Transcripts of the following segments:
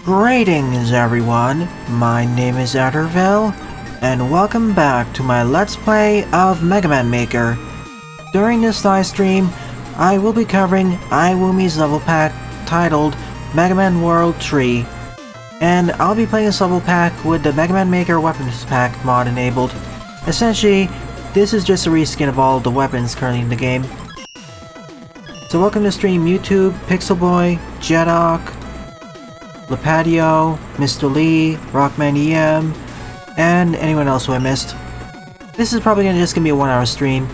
Greetings everyone, my name is Adderville, and welcome back to my Let's Play of Mega Man Maker. During this live stream, I will be covering iWoomy's level pack titled Mega Man World 3, and I'll be playing this level pack with the Mega Man Maker Weapons Pack mod enabled. Essentially, this is just a reskin of all the weapons currently in the game. So welcome to stream YouTube, Pixel Boy, Jedok, Lepadio, Mr. Lee, Rockman EM, and anyone else who I missed. This is probably just gonna be a 1-hour stream.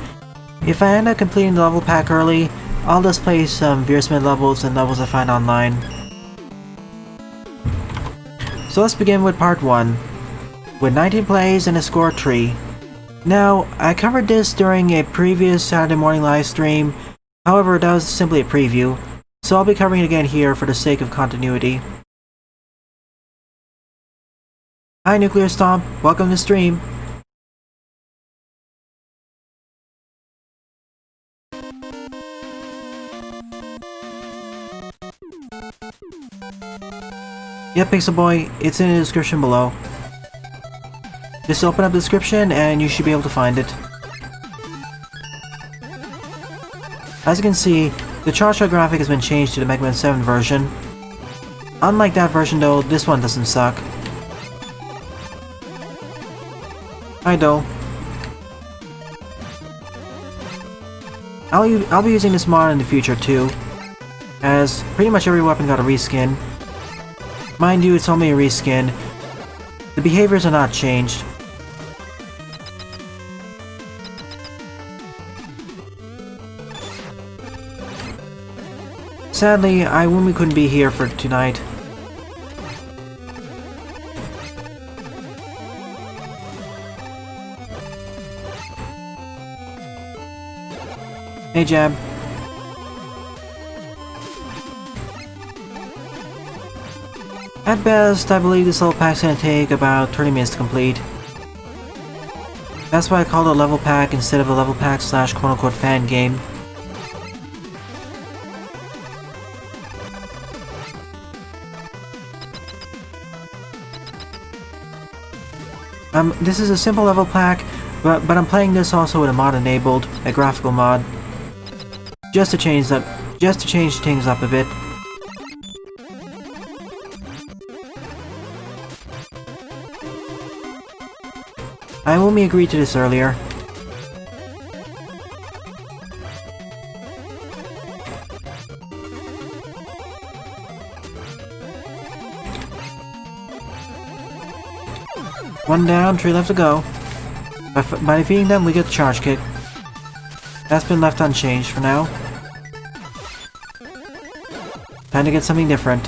If I end up completing the level pack early, I'll just play some Veersmith levels and levels I find online. So let's begin with part 1, with 19 plays and a score 3. Now, I covered this during a previous Saturday morning live stream, however that was simply a preview, so I'll be covering it again here for the sake of continuity. Hi Nuclear Stomp, welcome to stream. Yep, Pixel Boy, it's in the description below. Just open up the description and you should be able to find it. As you can see, the charge shot graphic has been changed to the Mega Man 7 version. Unlike that version though, this one doesn't suck. Hi Dole. I'll be using this mod in the future too, as pretty much every weapon got a reskin. Mind you, it's only a reskin. The behaviors are not changed. Sadly, iWoomy couldn't be here for tonight. Hey Jab. At best, I believe this level pack's gonna take about 30 minutes to complete. That's why I called it a level pack instead of a level pack slash quote-unquote fan game. This is a simple level pack, but I'm playing this also with a mod enabled, a graphical mod. Just to change things up a bit. iWoomy agreed to this earlier. One down, 3 left to go. By defeating them, we get the charge kick. That's been left unchanged for now. Time to get something different.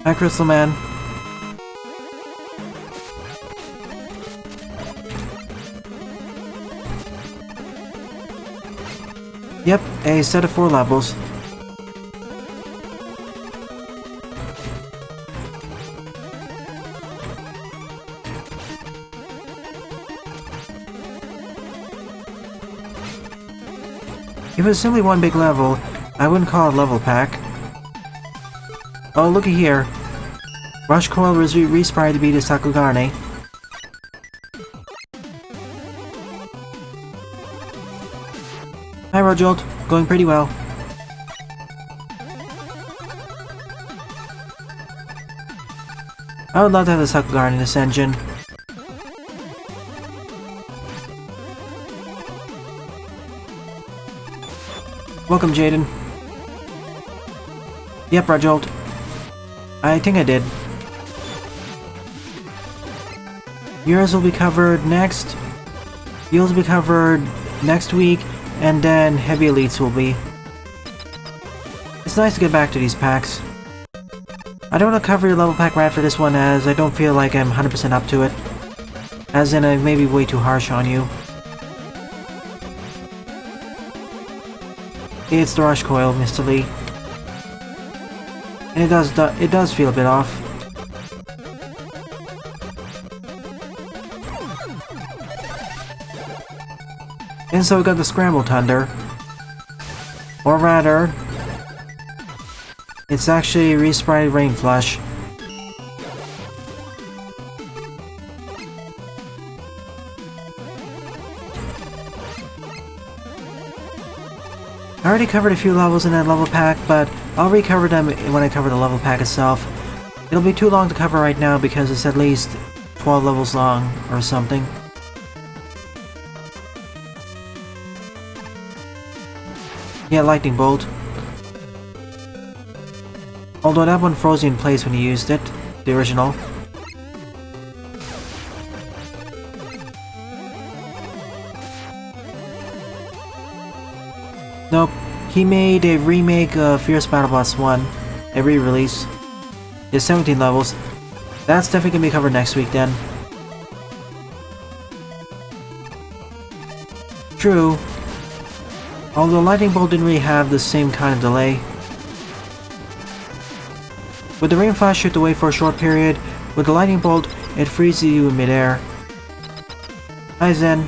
Hi, Crystal Man. Yep, a set of 4 levels. If it was simply one big level, I wouldn't call it a level pack. Oh, looky here. Rush Coil was respired to beat his Sakugane. Hi, Rojolt. Going pretty well. I would love to have the Sakugane in this engine. Welcome, Jaden. Yep, Rojolt. I think I did. Yours will be covered next. Yours will be covered next week, and then Heavy Elites will be. It's nice to get back to these packs. I don't want to cover your level pack right for this one, as I don't feel like I'm 100% up to it. As in, I may be way too harsh on you. It's the rush coil, Mr. Lee. And it does feel a bit off. And so we got the Scramble Thunder. Or rather, it's actually Resprite Rain Flush. I already covered a few levels in that level pack, but I'll recover them when I cover the level pack itself. It'll be too long to cover right now because it's at least 12 levels long or something. Yeah, Lightning Bolt. Although that one froze you in place when you used it, the original. Nope, he made a remake of Fierce BattleBots 1, a re-release. It's 17 levels. That's definitely gonna be covered next week then. True. Although Lightning Bolt didn't really have the same kind of delay. With the Rain Flash, shoot away for a short period. With the Lightning Bolt, it freezes you in midair. Hi Zen.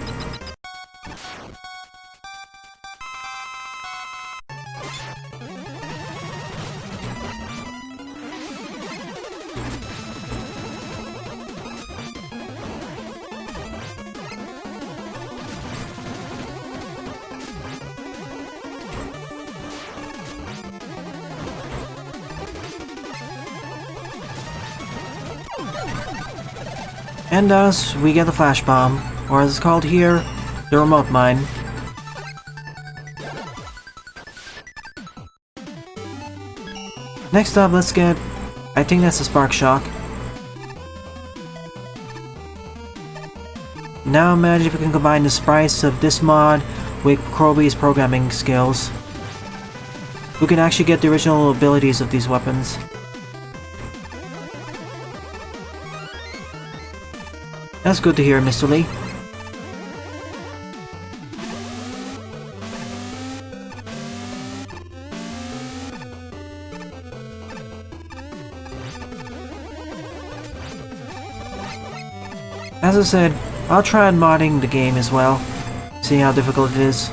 And thus, we get the Flash Bomb, or as it's called here, the Remote Mine. Next up, let's get... I think that's the Spark Shock. Now imagine if we can combine the sprites of this mod with Kroby's programming skills. We can actually get the original abilities of these weapons. That's good to hear, Mr. Lee. As I said, I'll try on modding the game as well, see how difficult it is.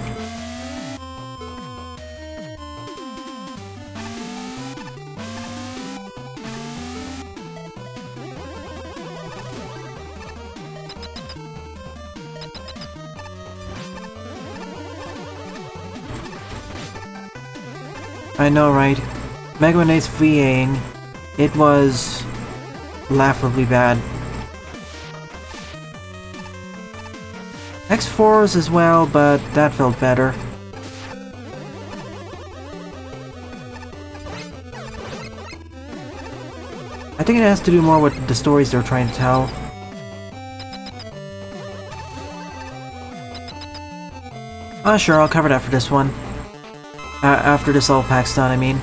I know, right? Mega Man 8's VAing, it was laughably bad. X4's as well, but that felt better. I think it has to do more with the stories they're trying to tell. Sure, I'll cover that for this one. After this all pack's done, I mean.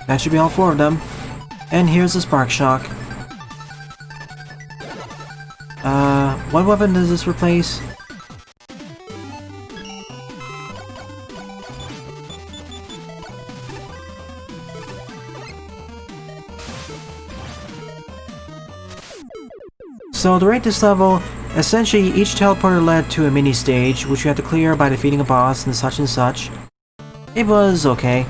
That should be all 4 of them. And here's the Spark Shock. What weapon does this replace? So to rate this level, essentially each teleporter led to a mini stage, which you had to clear by defeating a boss and such and such. It was okay.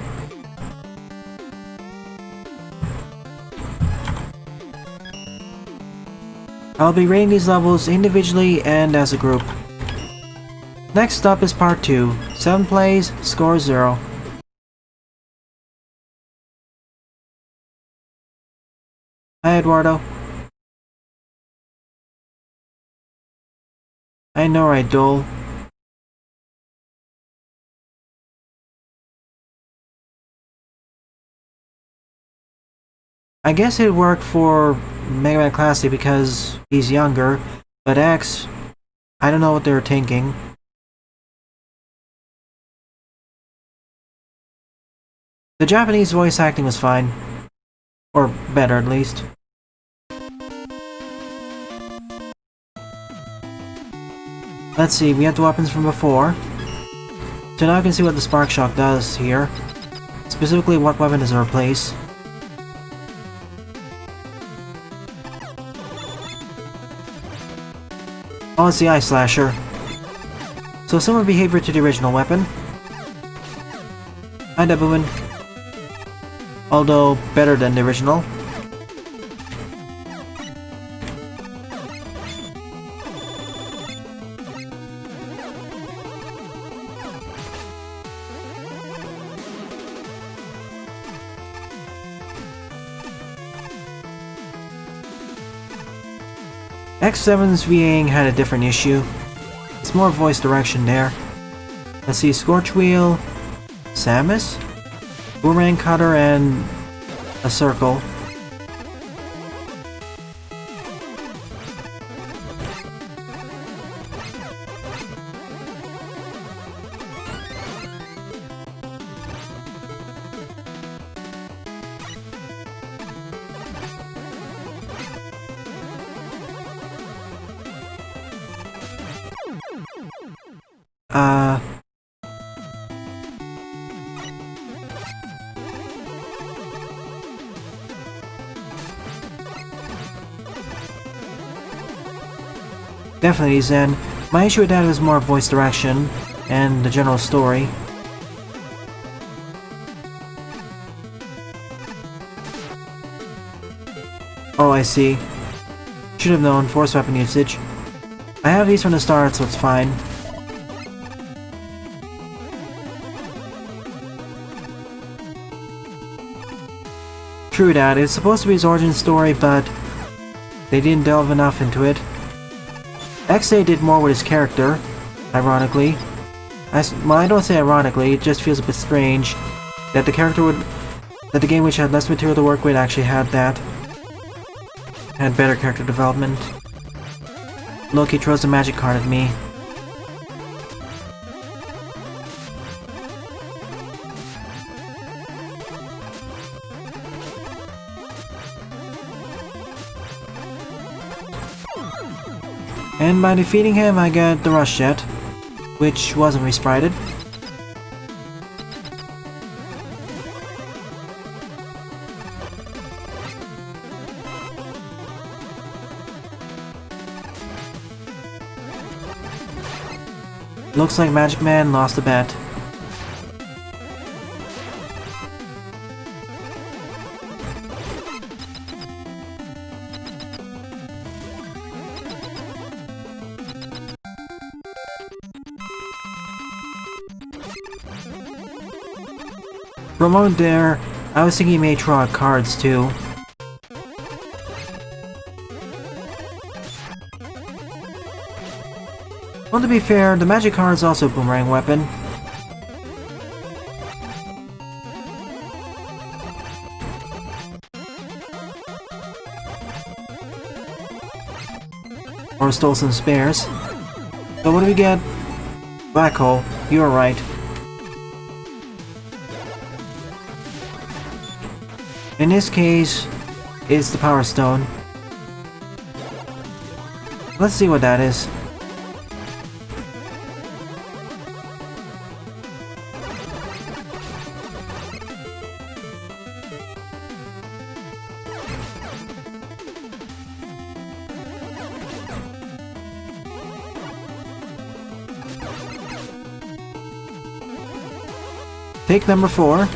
I'll be rating these levels individually and as a group. Next up is part 2, 7 plays, score 0. Hi Eduardo. I know, right, Dole? I guess it worked for Mega Man Classic because he's younger, but X, I don't know what they were thinking. The Japanese voice acting was fine. Or better, at least. Let's see, we have the weapons from before. So now I can see what the Spark Shock does here. Specifically, what weapon does it replace. Oh, it's the Ice Slasher. So similar behavior to the original weapon. Hi, Debuman. Although better than the original. X7's VAing had a different issue. It's more voice direction there. Let's see, Scorch Wheel, Samus, Boomerang Cutter, and a circle. Definitely Zen. My issue with that is more voice direction and the general story. Oh, I see. Should have known, force weapon usage. I have these from the start, so it's fine. True that, it's supposed to be his origin story, but they didn't delve enough into it. XA did more with his character, ironically. Well, I don't say ironically, it just feels a bit strange that the game which had less material to work with actually had that. Had better character development. Loki throws the magic card at me. And by defeating him, I get the Rush Jet, which wasn't resprited. Looks like Magic Man lost the bet. For a moment there, I was thinking he may draw cards too. Well, to be fair, the magic card is also a boomerang weapon. Or stole some spares. So what do we get? Black hole. You were right. In this case, it's the Power Stone. Let's see what that is. Take number 4.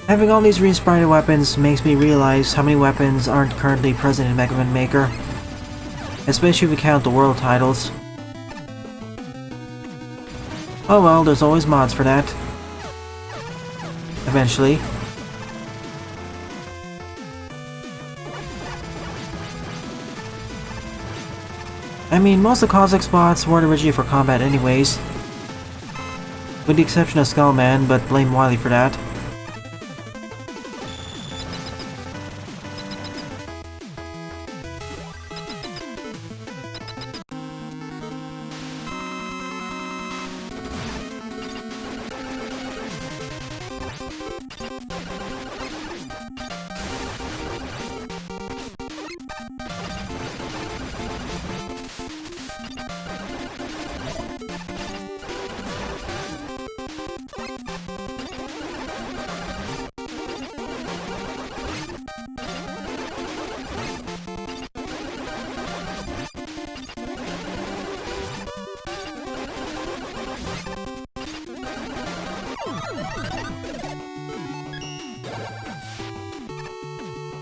Having all these resprited weapons makes me realize how many weapons aren't currently present in Mega Man Maker. Especially if we count the world titles. Oh well, there's always mods for that. Eventually. I mean, most of the Cossack spots weren't originally for combat anyways. With the exception of Skullman, but blame Wily for that.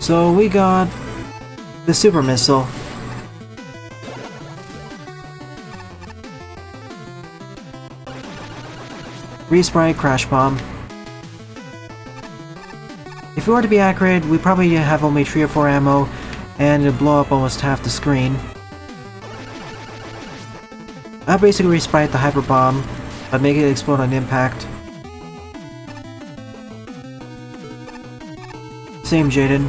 So we got the Super Missile. Resprite Crash Bomb. If we were to be accurate, we probably have only 3 or 4 ammo, and it'll blow up almost half the screen. I'll basically resprite the Hyper Bomb, but make it explode on impact. Same, Jaden.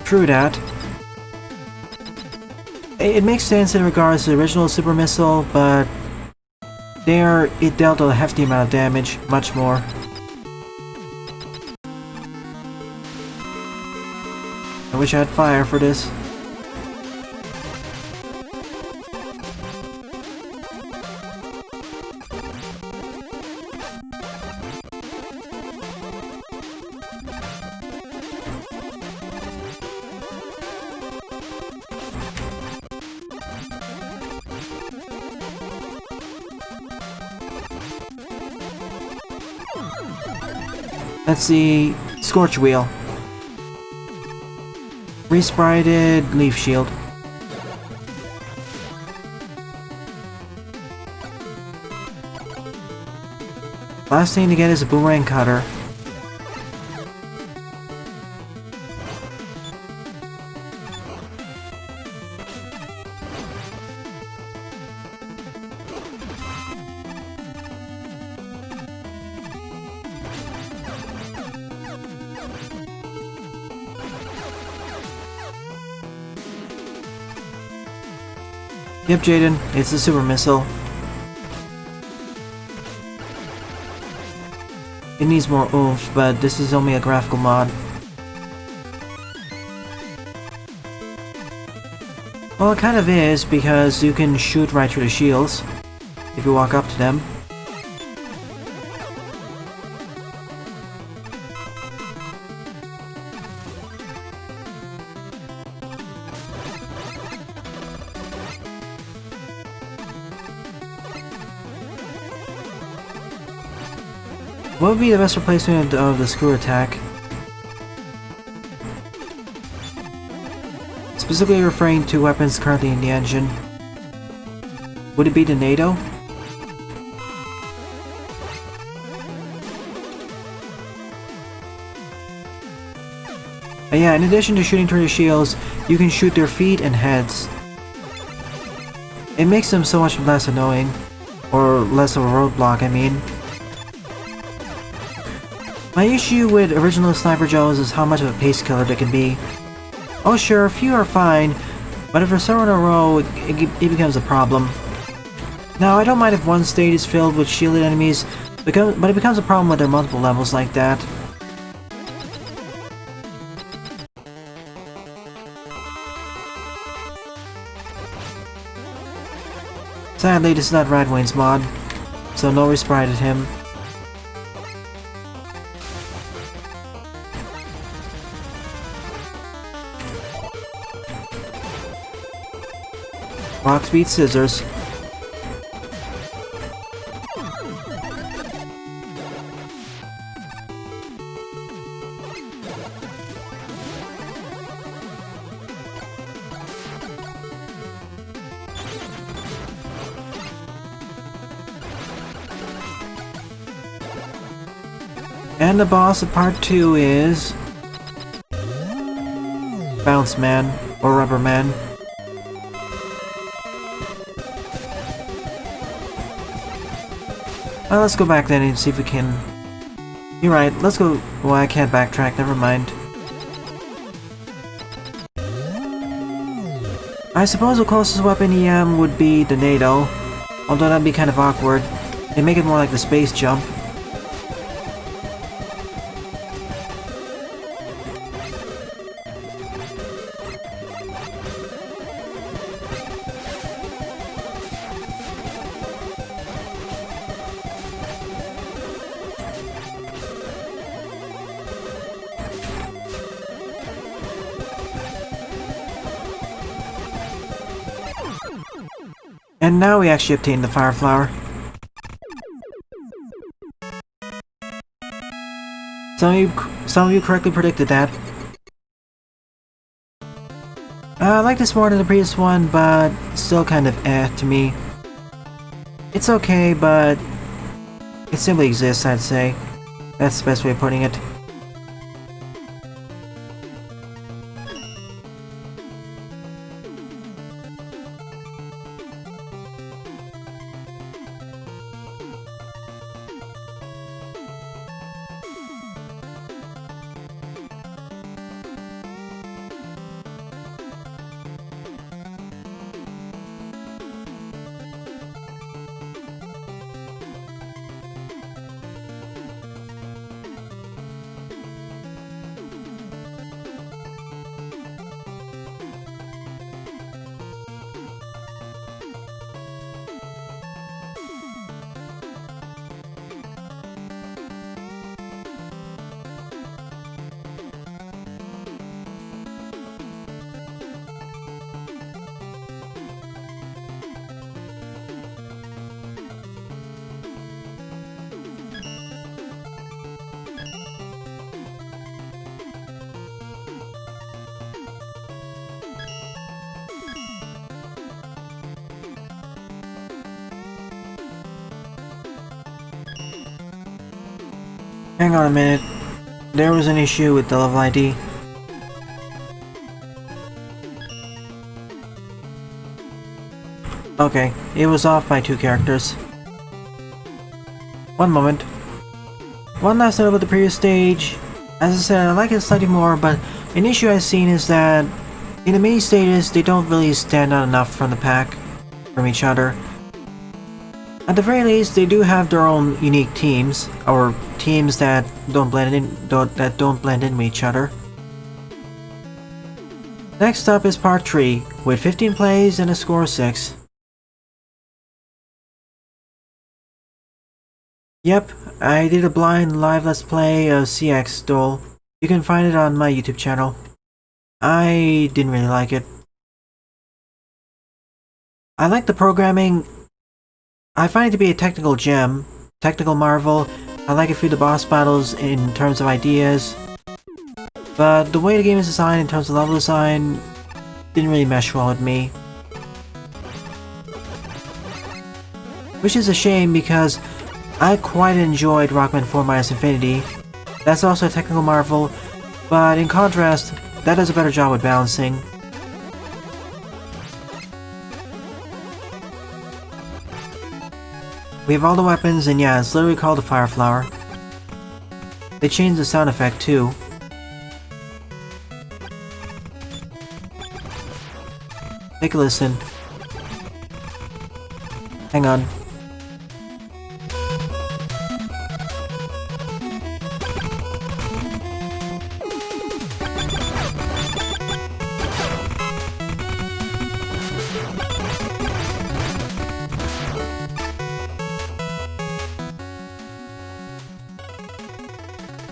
True that. It makes sense in regards to the original Super Missile, but there it dealt a hefty amount of damage, much more. I wish I had fire for this. Let's see, Scorch Wheel. Resprited Leaf Shield. Last thing to get is a Boomerang Cutter. Yep, Jaden, it's the Super Missile. It needs more oomph, but this is only a graphical mod. Well, it kind of is, because you can shoot right through the shields if you walk up to them. What would be the best replacement of the screw attack? Specifically referring to weapons currently in the engine. Would it be the NATO? Yeah, in addition to shooting through the shields, you can shoot their feet and heads. It makes them so much less annoying. Or less of a roadblock, I mean. My issue with original Sniper Joes is how much of a pace killer they can be. Oh sure, a few are fine, but if there's several in a row, it becomes a problem. Now, I don't mind if one stage is filled with shielded enemies, but it becomes a problem when there are multiple levels like that. Sadly, this is not Radwayne's mod, so no resprited him. Rocks beat scissors. And the boss of part 2 is... Bounce Man, or Rubber Man. Well, let's go back then and see if we can... You're right, let's go... Well, I can't backtrack, never mind. I suppose the closest weapon EM would be the NATO, although that'd be kind of awkward. They make it more like the space jump. And now we actually obtained the Fire Flower. Some of you correctly predicted that. I like this more than the previous one, but still kind of to me. It's okay, but it simply exists, I'd say. That's the best way of putting it. Hang on a minute. There was an issue with the level ID. Okay, it was off by 2 characters. One moment. One last note about the previous stage. As I said, I like it slightly more, but an issue I've seen is that in the mini stages, they don't really stand out enough from the pack, from each other. At the very least, they do have their own unique teams, or teams that don't blend in with each other. Next up is part 3, with 15 plays and a score of 6. Yep, I did a blind live let's play of CX Duel. You can find it on my YouTube channel. I didn't really like it. I like the programming. I find it to be a technical gem, technical marvel. I like a few of the boss battles in terms of ideas, but the way the game is designed in terms of level design didn't really mesh well with me. Which is a shame because I quite enjoyed Rockman 4-Infinity. That's also a technical marvel, but in contrast, that does a better job with balancing. We have all the weapons, and yeah, it's literally called the Fire Flower. They changed the sound effect too. Take a listen. Hang on.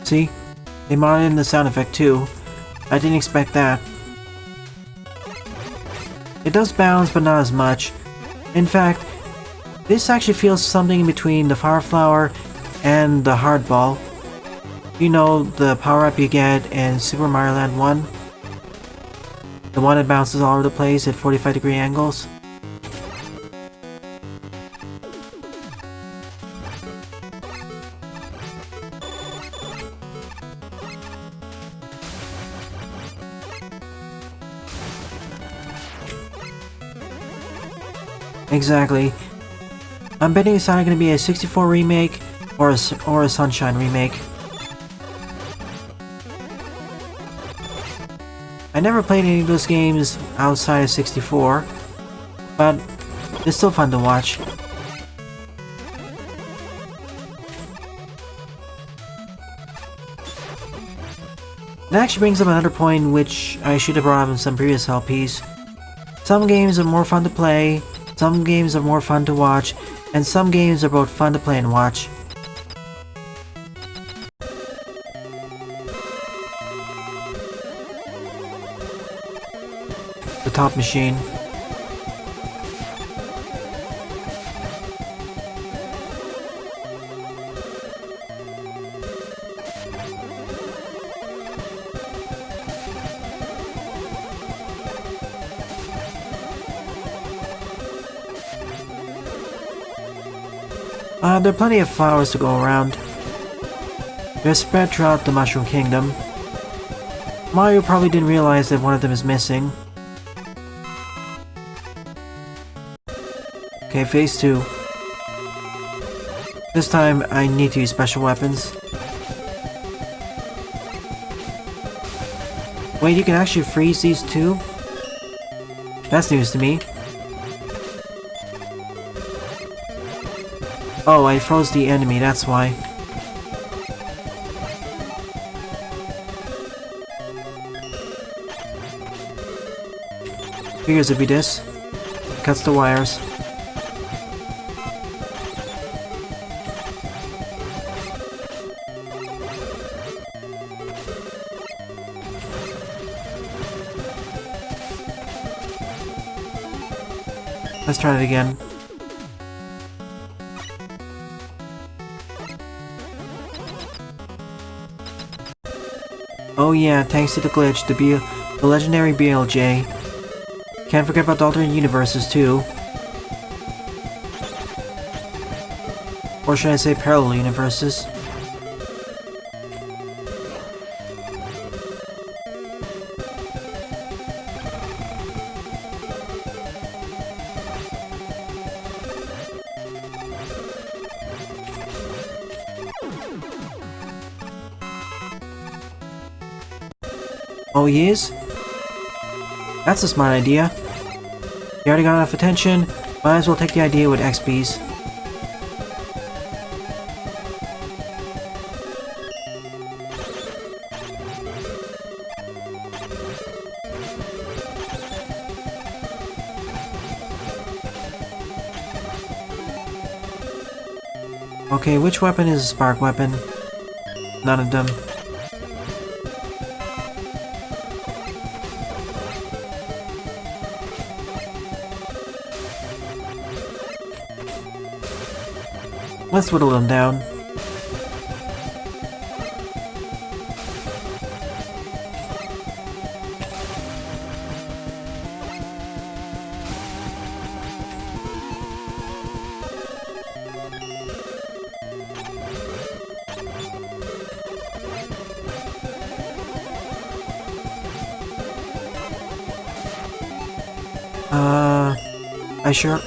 See? They modded in the sound effect too. I didn't expect that. It does bounce, but not as much. In fact, this actually feels something in between the Fire Flower and the Hardball. You know, the power-up you get in Super Mario Land 1? The one that bounces all over the place at 45-degree angles? Exactly. I'm betting it's either going to be a 64 remake or a Sunshine remake. I never played any of those games outside of 64, but it's still fun to watch. It actually brings up another point which I should have brought up in some previous LPs. Some games are more fun to play, some games are more fun to watch, and some games are both fun to play and watch. The Top Machine. There are plenty of flowers to go around. They're spread throughout the Mushroom Kingdom. Mario probably didn't realize that one of them is missing. Okay, phase 2. This time, I need to use special weapons. Wait, you can actually freeze these too? That's news to me. Oh, I froze the enemy, that's why. Figures it'd be this. Cuts the wires. Let's try it again. Oh yeah, thanks to the glitch, the legendary BLJ. Can't forget about the alternate universes too. Or should I say parallel universes? Oh, he is? That's a smart idea. You already got enough attention, might as well take the idea with XPs. Okay, which weapon is a spark weapon? None of them. Let's whittle them down.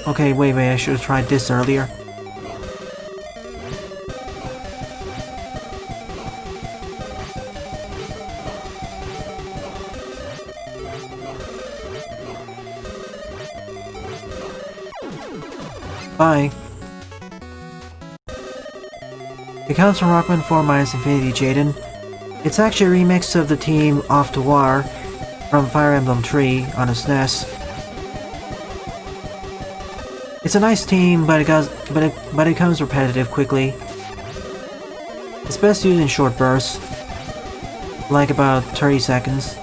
Okay, wait, I should have tried this earlier. Bye. It comes from Rockman 4 minus Infinity Jaden. It's actually a remix of the theme Off to War from Fire Emblem 3 on the SNES. It's a nice theme, but it comes repetitive quickly. It's best used in short bursts, like about 30 seconds.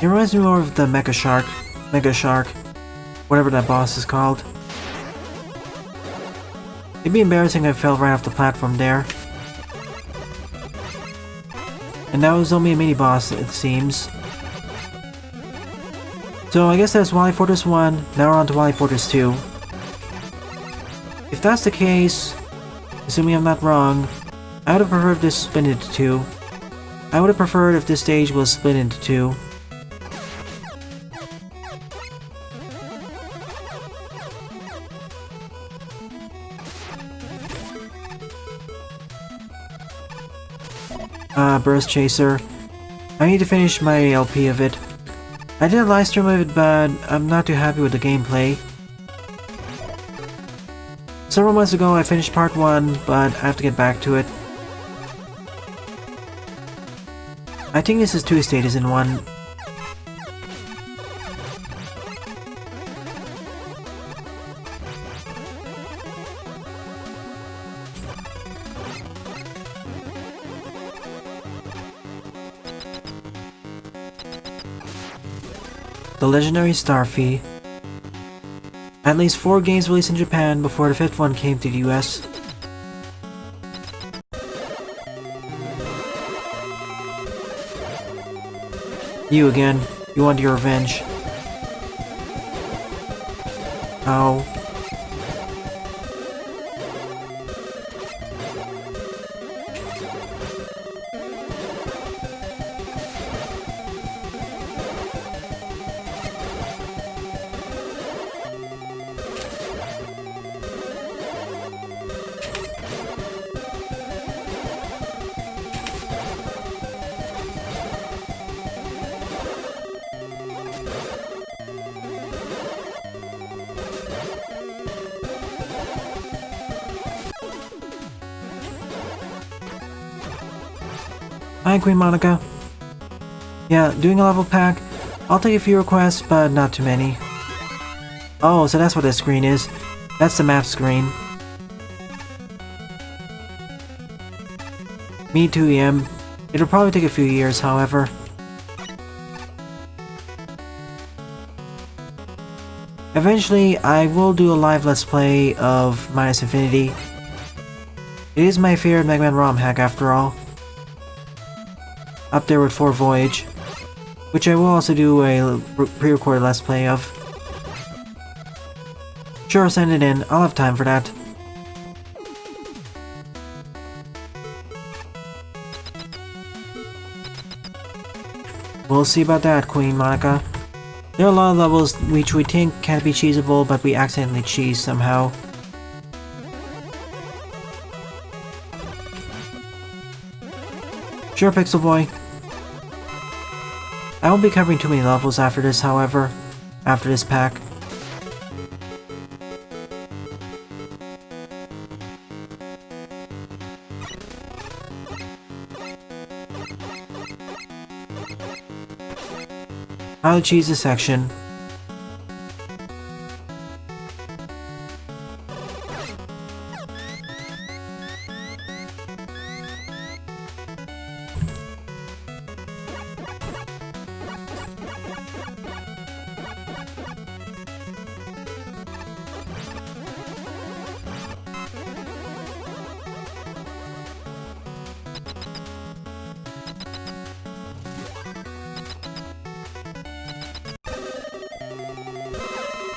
It reminds me more of the Mega Shark, whatever that boss is called. It'd be embarrassing if I fell right off the platform there. And that was only a mini boss, it seems. So I guess that's Wily Fortress 1, now we're on to Wily Fortress 2. If that's the case, assuming I'm not wrong, I would have preferred this split into two. I would have preferred if this stage was split into two. Burst Chaser. I need to finish my LP of it. I did a live stream of it, but I'm not too happy with the gameplay. Several months ago I finished part 1, but I have to get back to it. I think this is 2 stages in one. The Legendary Starfy. At least 4 games released in Japan before the 5th one came to the US. You again. You want your revenge. Ow. Hi, QueenMonika. Yeah, doing a level pack. I'll take a few requests, but not too many. Oh, so that's what this screen is. That's the map screen. Me too, EM. It'll probably take a few years, however. Eventually, I will do a live Let's Play of Minus Infinity. It is my favorite Mega Man ROM hack, after all. Up there with 4 Voyage, which I will also do a pre-recorded Let's Play of. Sure, send it in. I'll have time for that. We'll see about that, QueenMonika. There are a lot of levels which we think can't be cheesable, but we accidentally cheese somehow. Sure, Pixel Boy. I won't be covering too many levels after this, however. After this pack. I'll cheese this section.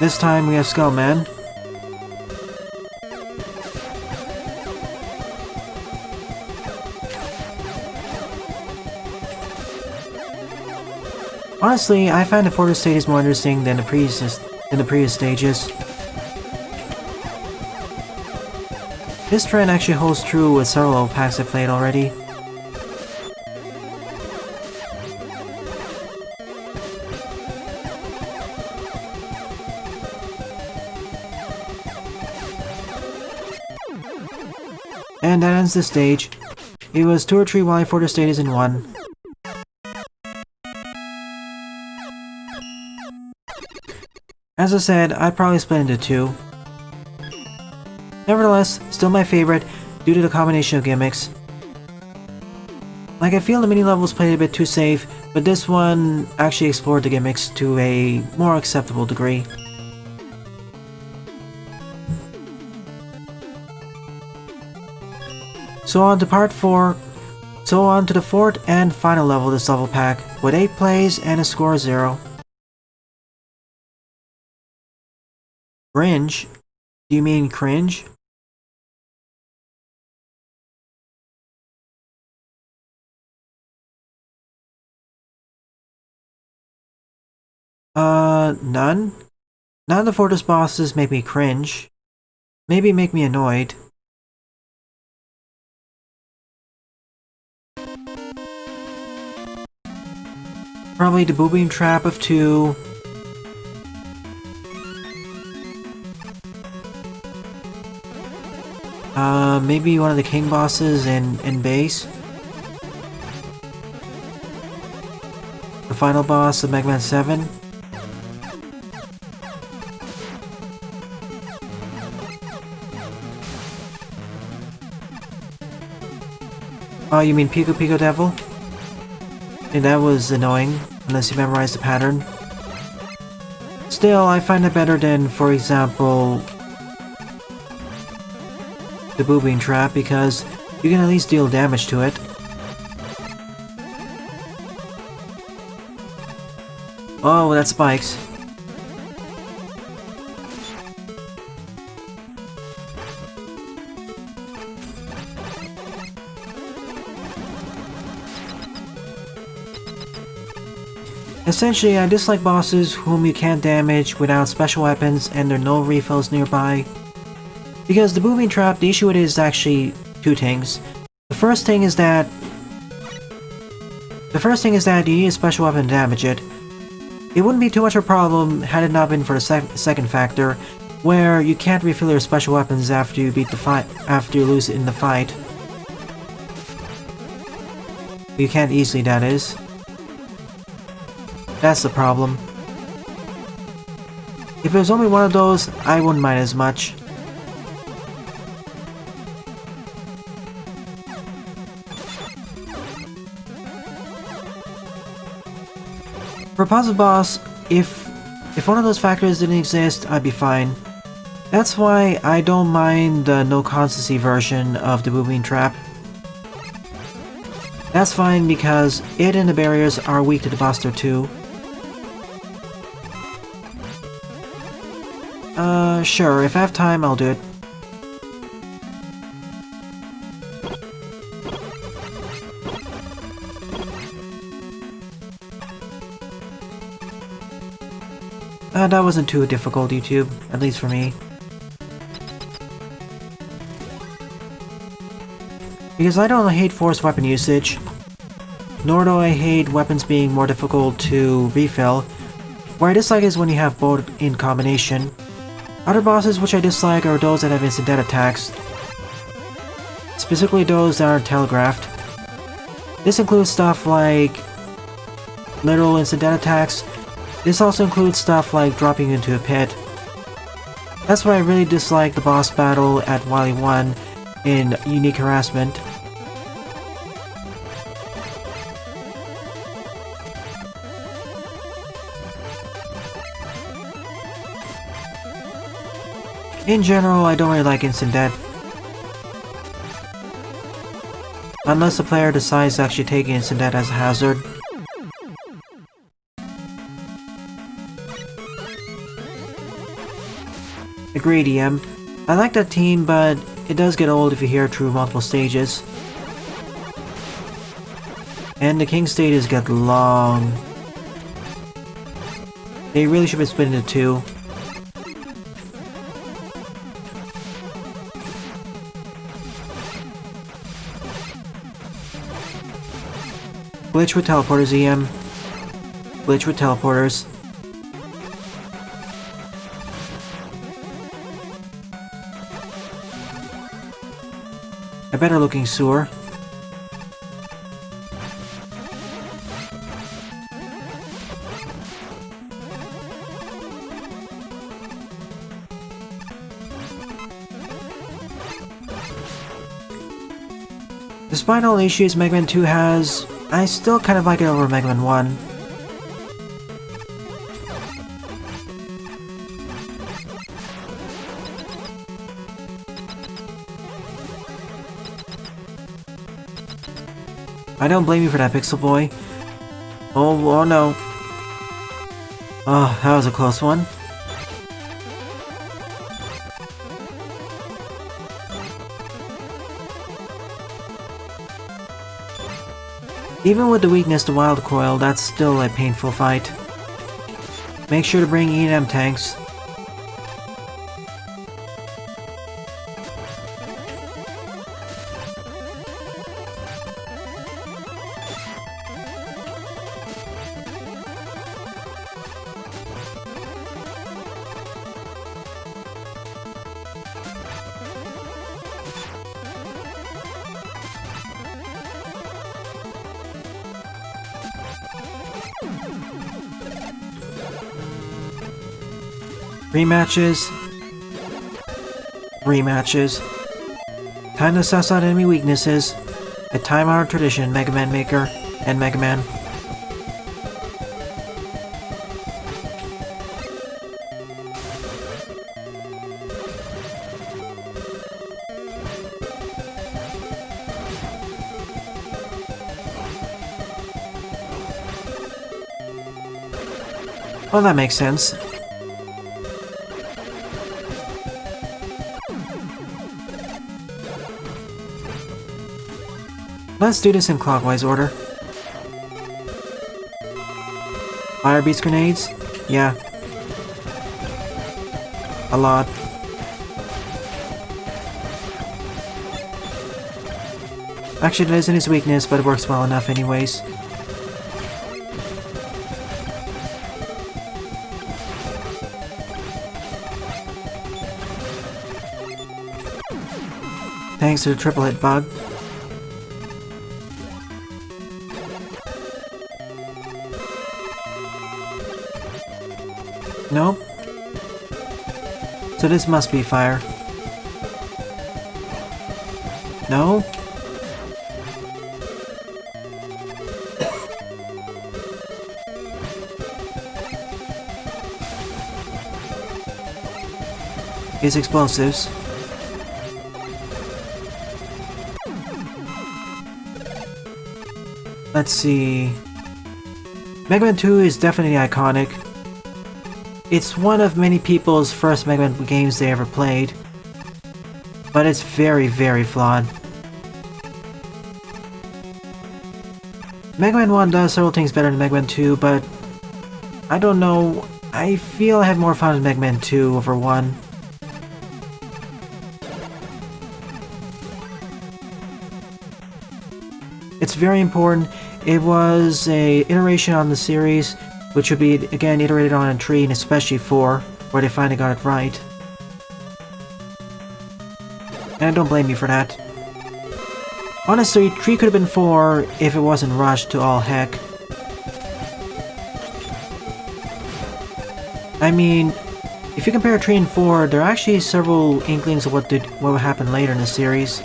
This time we have Skullman. Honestly, I find the Fortress stage is more interesting than the previous stages. This trend actually holds true with several packs I played already. And that ends this stage. It was 2 or 3 Wily Fortress stages in one. As I said, I'd probably split into 2. Nevertheless, still my favorite due to the combination of gimmicks. Like, I feel the mini-levels played a bit too safe, but this one actually explored the gimmicks to a more acceptable degree. So on to part 4. So on to the 4th and final level of this level pack, with 8 plays and a score of 0. Cringe? Do you mean cringe? None? None of the Fortress bosses make me cringe. Maybe make me annoyed. Probably the Boobeam Trap of 2. Maybe one of the King bosses in base. The final boss of Mega Man 7. Oh, you mean Pico Pico Devil? And that was annoying, unless you memorize the pattern. Still, I find it better than, for example, the Boobeam Trap, because you can at least deal damage to it. Oh, that spikes. Essentially, I dislike bosses whom you can't damage without special weapons and there are no refills nearby. Because the Boobeam Trap, the issue with it is actually 2 things. The first thing is that you need a special weapon to damage it. It wouldn't be too much of a problem had it not been for the second factor, where you can't refill your special weapons after you beat the fight, after you lose in the fight. You can't easily, that is. That's the problem. If it was only one of those, I wouldn't mind as much. For a puzzle boss, if one of those factors didn't exist, I'd be fine. That's why I don't mind the no constancy version of the Boobeam Trap. That's fine because it and the barriers are weak to the Buster too. Sure, if I have time, I'll do it. That wasn't too difficult, YouTube, at least for me. Because I don't hate forced weapon usage, nor do I hate weapons being more difficult to refill. Where I dislike is when you have both in combination. Other bosses which I dislike are those that have instant death attacks, specifically those that aren't telegraphed. This includes stuff like literal instant death attacks. This also includes stuff like dropping into a pit. That's why I really dislike the boss battle at Wily 1 in Unique Harassment. In general, I don't really like instant death. Unless the player decides to actually take instant death as a hazard. Agreed, EM. I like that team, but it does get old if you hear it through multiple stages. And the King stages get long. They really should be split into 2. Glitch with teleporters, EM. Glitch with teleporters. A better looking sewer. Despite all the issues Mega Man 2 has, I still kind of like it over Mega Man 1. I don't blame you for that, Pixel Boy. Oh no. Oh, that was a close one. Even with the weakness to Wild Coil, that's still a painful fight. Make sure to bring E&M tanks. Rematches. Rematches. Time to suss out enemy weaknesses. A time-honored tradition, Mega Man Maker and Mega Man. Well, that makes sense. Let's do this in clockwise order. Fire beats grenades? Yeah. A lot. Actually, that isn't his weakness, but it works well enough anyways. Thanks to the triple hit bug. Nope. So this must be fire. No? It's explosives. Let's see. Mega Man 2 is definitely iconic. It's one of many people's first Mega Man games they ever played, but it's very, very flawed. Mega Man 1 does several things better than Mega Man 2, but I don't know, I feel I had more fun with Mega Man 2 over 1. It's very important. It was a iteration on the series, which would be again iterated on in 3 and especially 4, where they finally got it right. And I don't blame you for that. Honestly, 3 could have been 4 if it wasn't rushed to all heck. I mean, if you compare 3 and 4, there are actually several inklings of what would happen later in the series.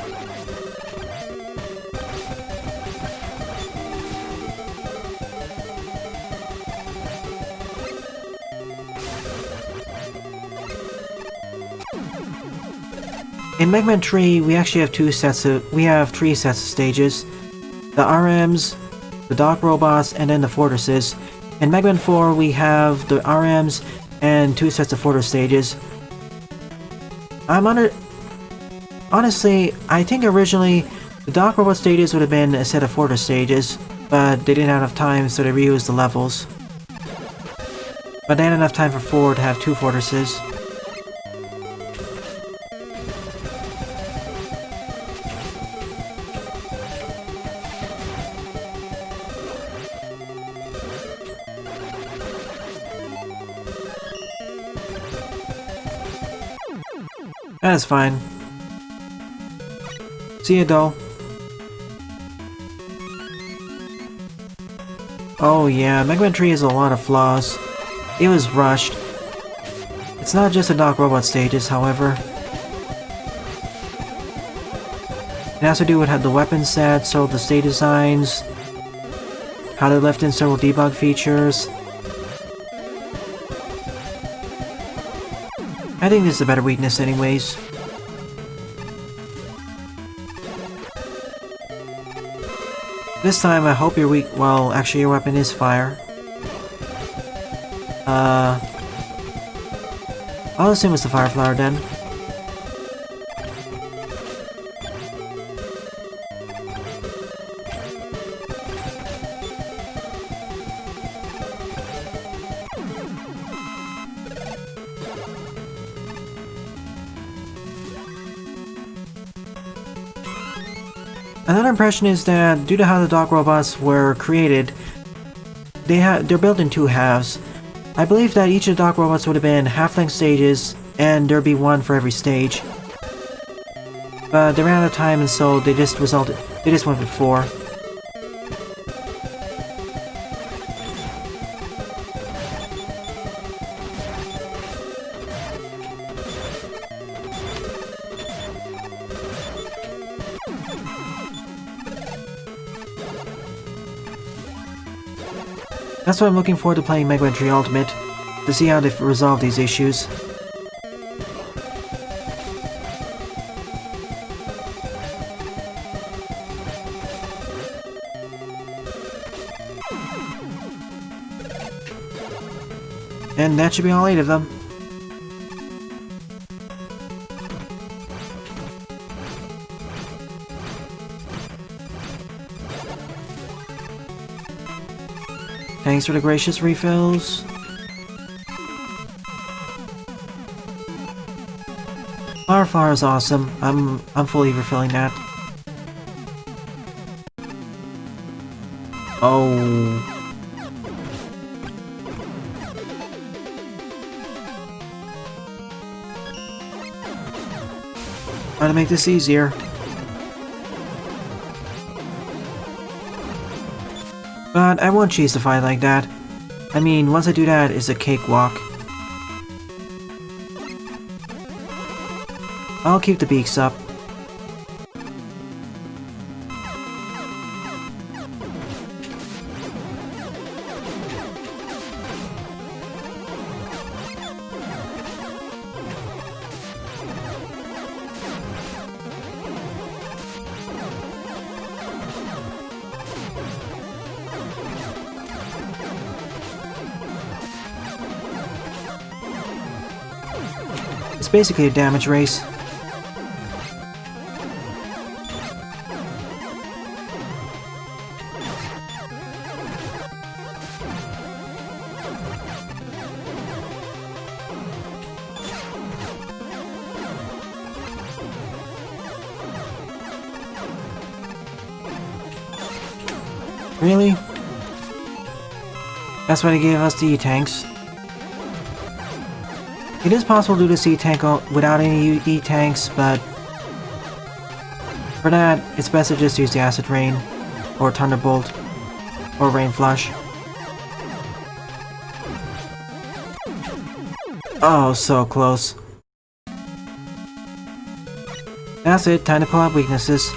In Mega Man 3, we actually have 3 sets of stages. The RMs, the Dock Robots, and then the Fortresses. In Mega Man 4, we have the RMs and 2 sets of Fortress stages. Honestly, I think originally the Dock Robot stages would have been a set of Fortress stages, but they didn't have enough time, so they reused the levels. But they had enough time for 4 to have 2 Fortresses. That is fine. See ya, doll. Oh yeah, Mega Man 3 has a lot of flaws. It was rushed. It's not just the Doc Robot stages, however. It has to do with how the weapon set, so the stage designs, how they left in several debug features. I think this is a better weakness anyways. This time I hope your well, actually your weapon is fire. I'll assume it's the fire flower then. Another impression is that, due to how the Doc Robots were created, they're built in two halves. I believe that each of the Doc Robots would have been half-length stages, and there'd be one for every stage. But they ran out of time, and so they just went with 4. That's why I'm looking forward to playing Mega Man 3 Ultimate, to see how they resolve these issues. And that should be all 8 of them. Thanks for the gracious refills. Flower is awesome. I'm fully refilling that. Oh. Try to make this easier. But I won't cheese the fight like that. I mean, once I do that, it's a cakewalk. I'll keep the beaks up. It's basically a damage race. Really? That's why they gave us the E-tanks. It is possible to do the C-tank without any E-tanks, but for that, it's best to just use the Acid Rain, or Thunderbolt, or Rain Flush. Oh, so close. That's it, time to pull out weaknesses.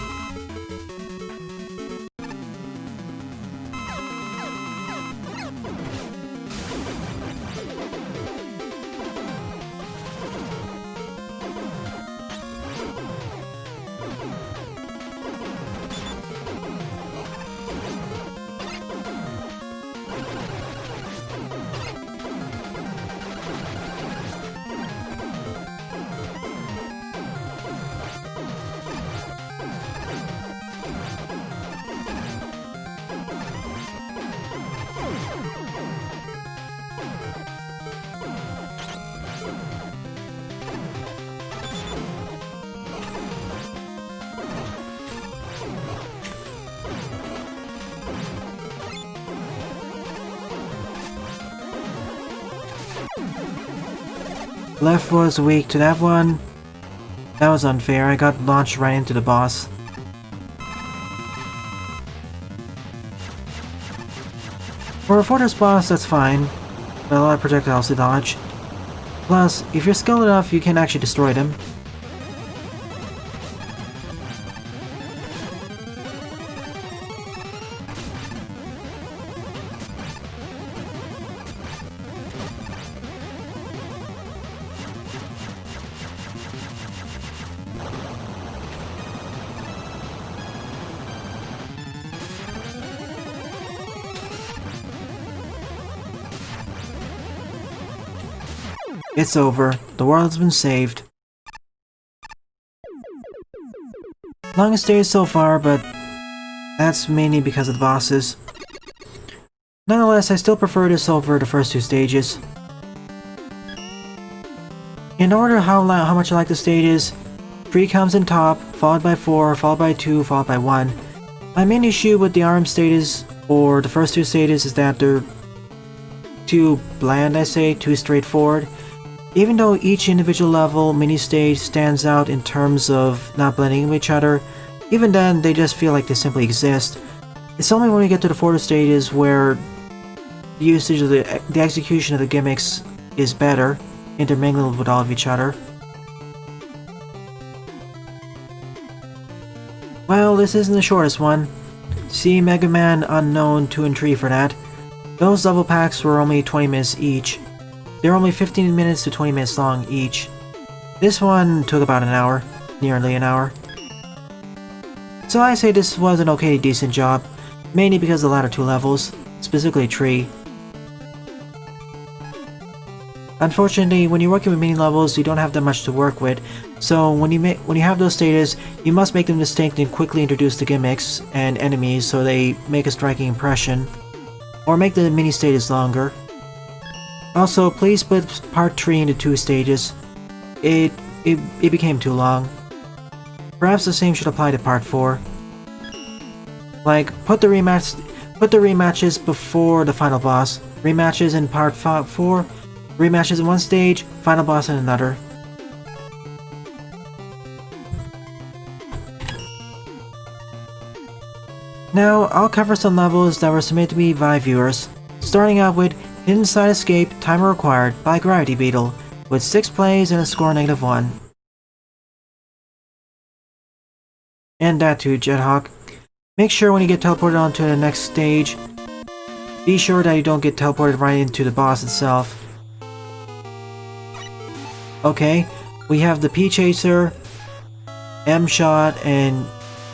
Left was weak to that one. That was unfair, I got launched right into the boss. For a fortress boss, that's fine. But a lot of projectiles to dodge. Plus, if you're skilled enough, you can actually destroy them. It's over. The world has been saved. Longest day so far, but that's mainly because of the bosses. Nonetheless, I still prefer this over the first 2 stages. In order how much I like the stages, 3 comes in top, followed by 4, followed by 2, followed by 1. My main issue with the RM stages, or the first 2 stages, is that they're too bland, I say, too straightforward. Even though each individual level mini-stage stands out in terms of not blending with each other, even then they just feel like they simply exist. It's only when we get to the further stages where the usage of the execution of the gimmicks is better, intermingled with all of each other. Well, this isn't the shortest one. See Mega Man Unknown 2 and 3 for that. Those level packs were only 20 minutes each. They're only 15 minutes to 20 minutes long each. This one took about an hour, nearly an hour. So I say this was an okay decent job, mainly because of the latter 2 levels, specifically 3. Unfortunately, when you're working with mini levels, you don't have that much to work with, so when you have those stages, you must make them distinct and quickly introduce the gimmicks and enemies so they make a striking impression, or make the mini stages longer. Also, please split part 3 into 2 stages. It became too long. Perhaps the same should apply to part 4. Like, put the rematches before the final boss. Rematches in part 4, rematches in one stage, final boss in another. Now, I'll cover some levels that were submitted to me by viewers, starting out with Hidden Side Escape Timer Required by Gravity Beetle, with 6 plays and a score -1. And that too, Jethawk. Make sure when you get teleported onto the next stage, be sure that you don't get teleported right into the boss itself. Okay, we have the P-Chaser, M-Shot, and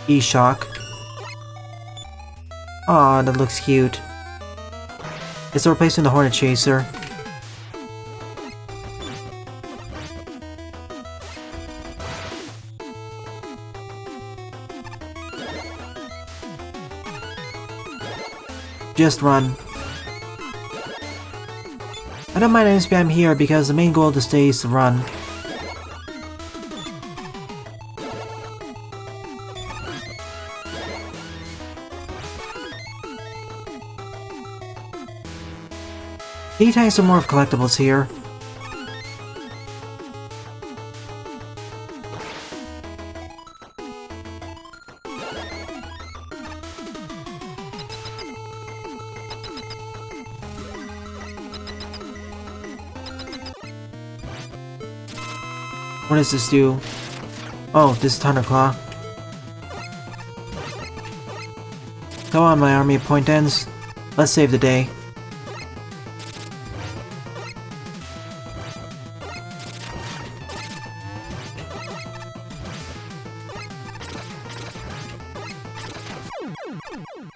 E-Shock. Aw, that looks cute. It's a replacement of the Hornet Chaser. Just run. I don't mind any spam here because the main goal of the stage is to run. D-tanks are more of collectibles here. What does this do? Oh, this is Thunderclaw. Come on, my army of point ends. Let's save the day.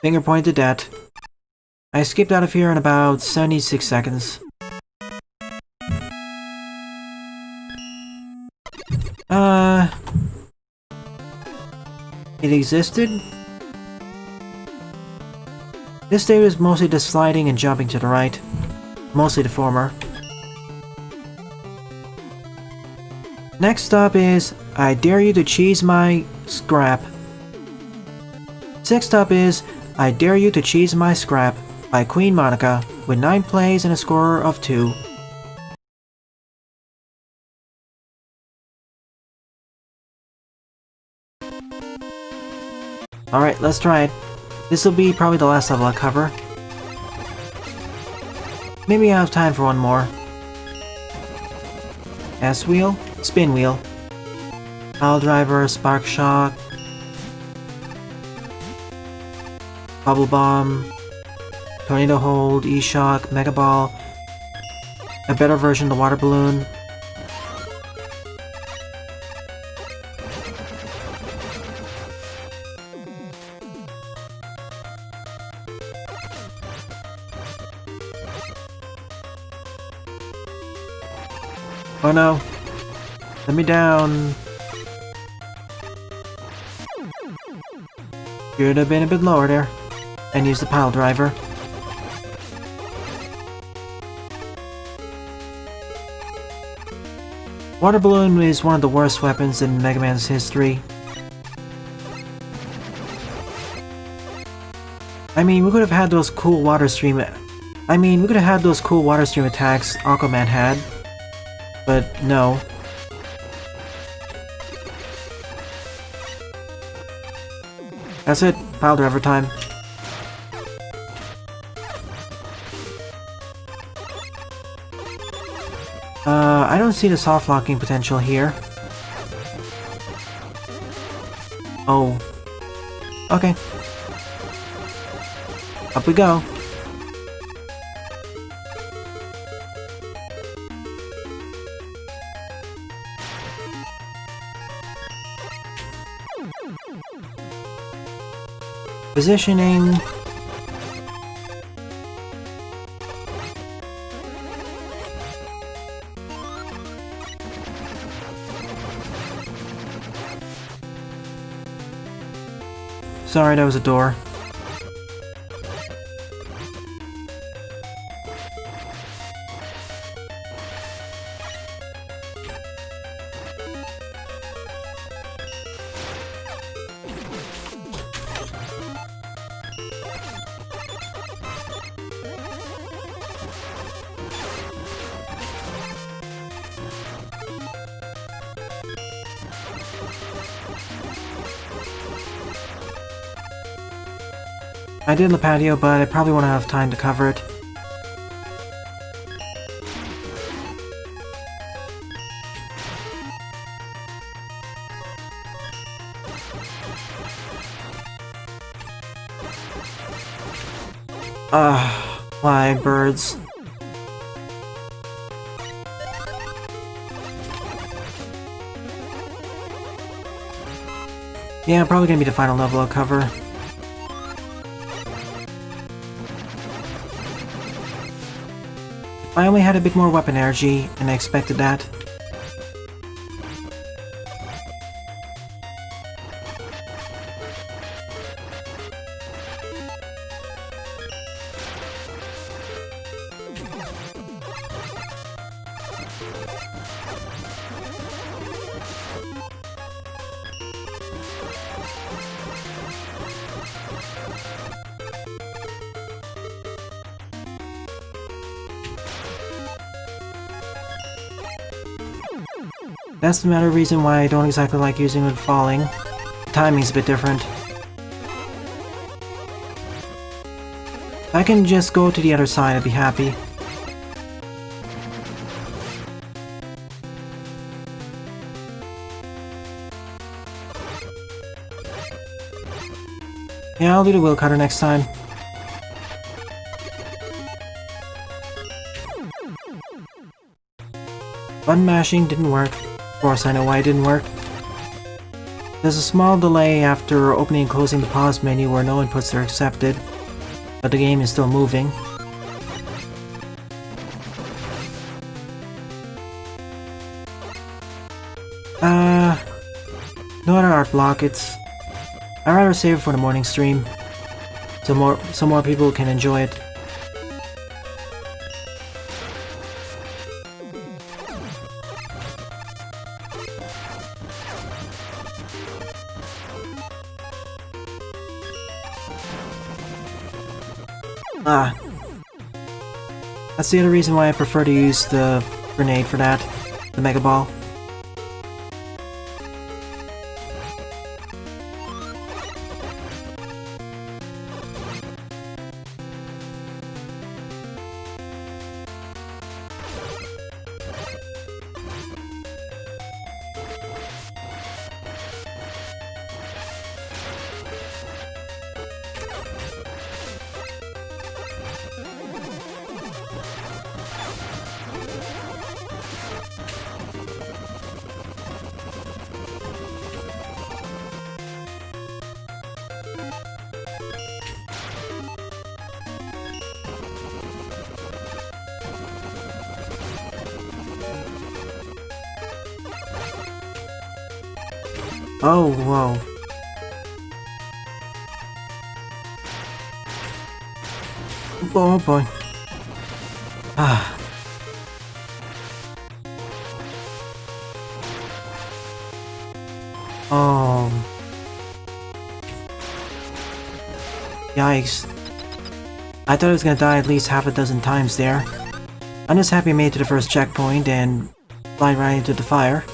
Finger pointed at. I escaped out of here in about 76 seconds. It existed? This day was mostly just sliding and jumping to the right. Mostly the former. Next up is I Dare You to Cheese My Scrap. Next up is I Dare You to Cheese My Scrap by QueenMonika with 9 plays and a score of 2. Alright, let's try it. This will be probably the last level I cover. Maybe I have time for one more. S-wheel? Spin wheel. Pile driver, spark shock. Bubble bomb. Tornado hold, E-shock, mega ball. A better version of the water balloon. Oh no! Let me down! Should have been a bit lower there. And use the pile driver. Water balloon is one of the worst weapons in Mega Man's history. I mean, we could have had those cool water stream attacks Aquaman had. But no. That's it. Pile driver time. I don't see the soft locking potential here. Oh. Okay. Up we go. Positioning. Sorry, that was a door. I did the patio, but I probably won't have time to cover it. Flying birds. Yeah, probably gonna be the final level I'll cover. I only had a bit more weapon energy, and I expected that. That's the matter reason why I don't exactly like using it falling. The timing's a bit different. If I can just go to the other side, I'd be happy. Yeah, I'll do the wheel cutter next time. Button mashing didn't work. Of course, I know why it didn't work. There's a small delay after opening and closing the pause menu where no inputs are accepted, but the game is still moving. No other art block. I'd rather save it for the morning stream, so more people can enjoy it. That's the other reason why I prefer to use the grenade for that, the Mega Ball. Oh, whoa. Oh boy. Ah. Oh. Yikes. I thought I was gonna die at least half a dozen times there. I'm just happy I made it to the first checkpoint and fly right into the fire.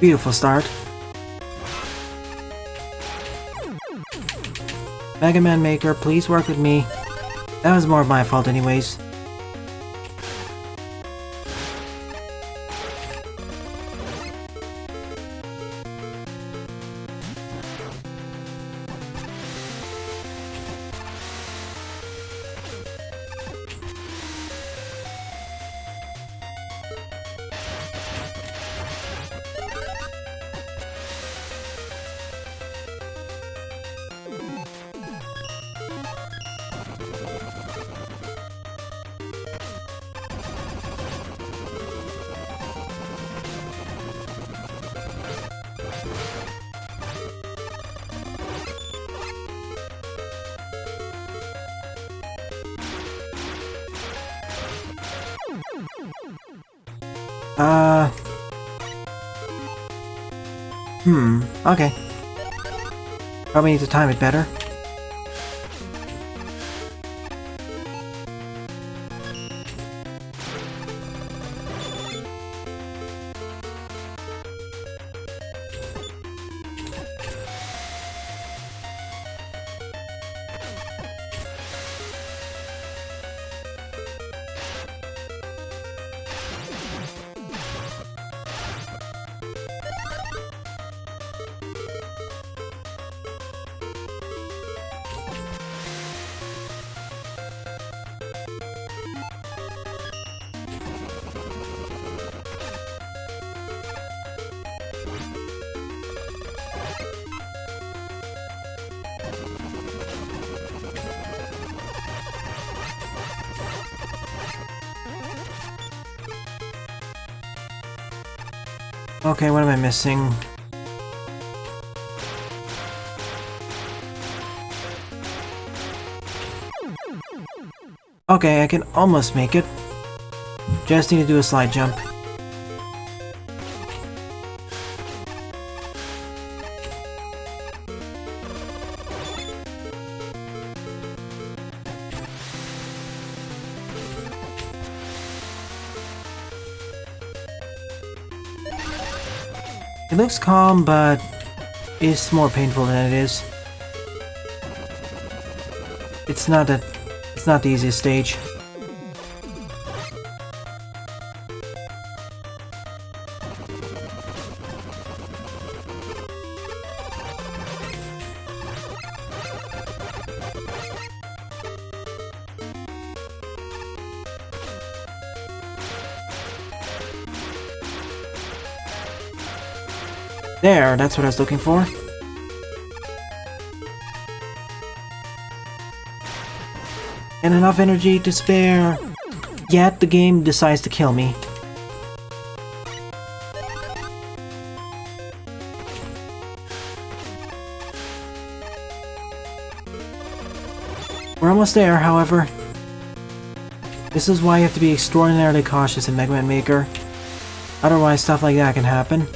Beautiful start. Mega Man Maker, please work with me. That was more of my fault anyways. Okay. Probably need to time it better. Okay, what am I missing? Okay, I can almost make it. Just need to do a slide jump. It looks calm, but it's more painful than it is. It's not the easiest stage. There, that's what I was looking for. And enough energy to spare. Yet the game decides to kill me. We're almost there, however. This is why you have to be extraordinarily cautious in Mega Man Maker. Otherwise, stuff like that can happen.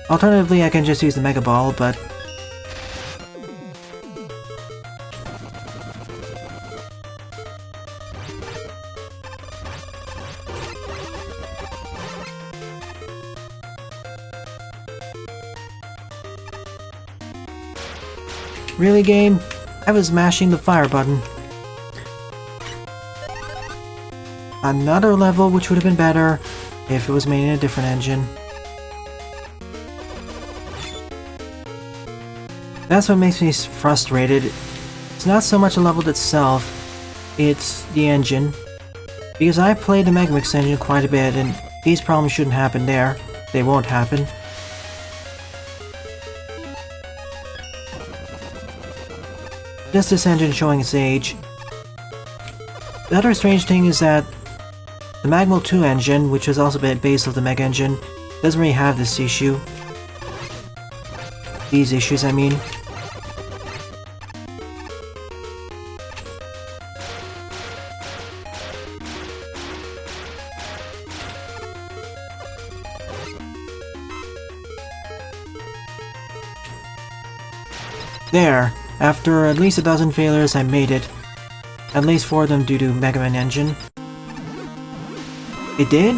Alternatively, I can just use the Mega Ball, but... Really, game? I was mashing the fire button. Another level which would have been better if it was made in a different engine. That's what makes me frustrated. It's not so much the level itself, it's the engine. Because I played the Mega Mix engine quite a bit, and these problems shouldn't happen there. They won't happen. just this engine showing its age. The other strange thing is that the Magmo 2 engine, which was also the base of the Mega engine, doesn't really have this issue. These issues, I mean. There! After at least a dozen failures, I made it. At least 4 of them due to Mega Man engine. It did?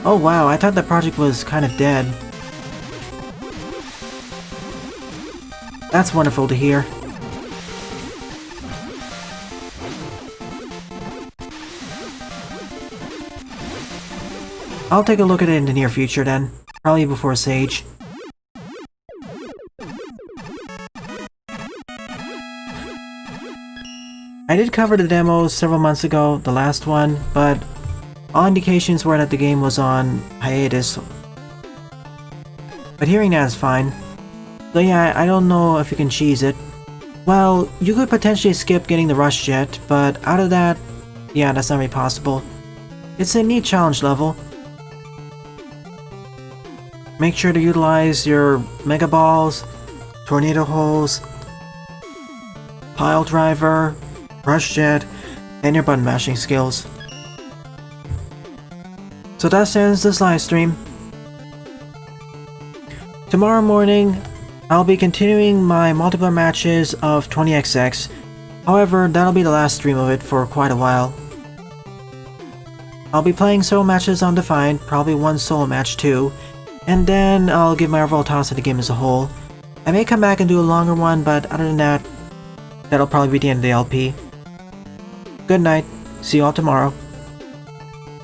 Oh wow, I thought that project was kind of dead. That's wonderful to hear. I'll take a look at it in the near future then. Probably before Sage. I did cover the demo several months ago, the last one, but all indications were that the game was on hiatus. But hearing that is fine. So yeah, I don't know if you can cheese it. Well, you could potentially skip getting the rush jet, but out of that, yeah, that's not really possible. It's a neat challenge level. Make sure to utilize your Mega Balls, Tornado Holes, Pile Driver, Rush Jet, and your button mashing skills. So that ends this live stream. Tomorrow morning, I'll be continuing my multiplayer matches of 20XX. However, that'll be the last stream of it for quite a while. I'll be playing solo matches on Defined, probably one solo match too, and then I'll give my overall toss at the game as a whole. I may come back and do a longer one, but other than that, that'll probably be the end of the LP. Good night, see you all tomorrow.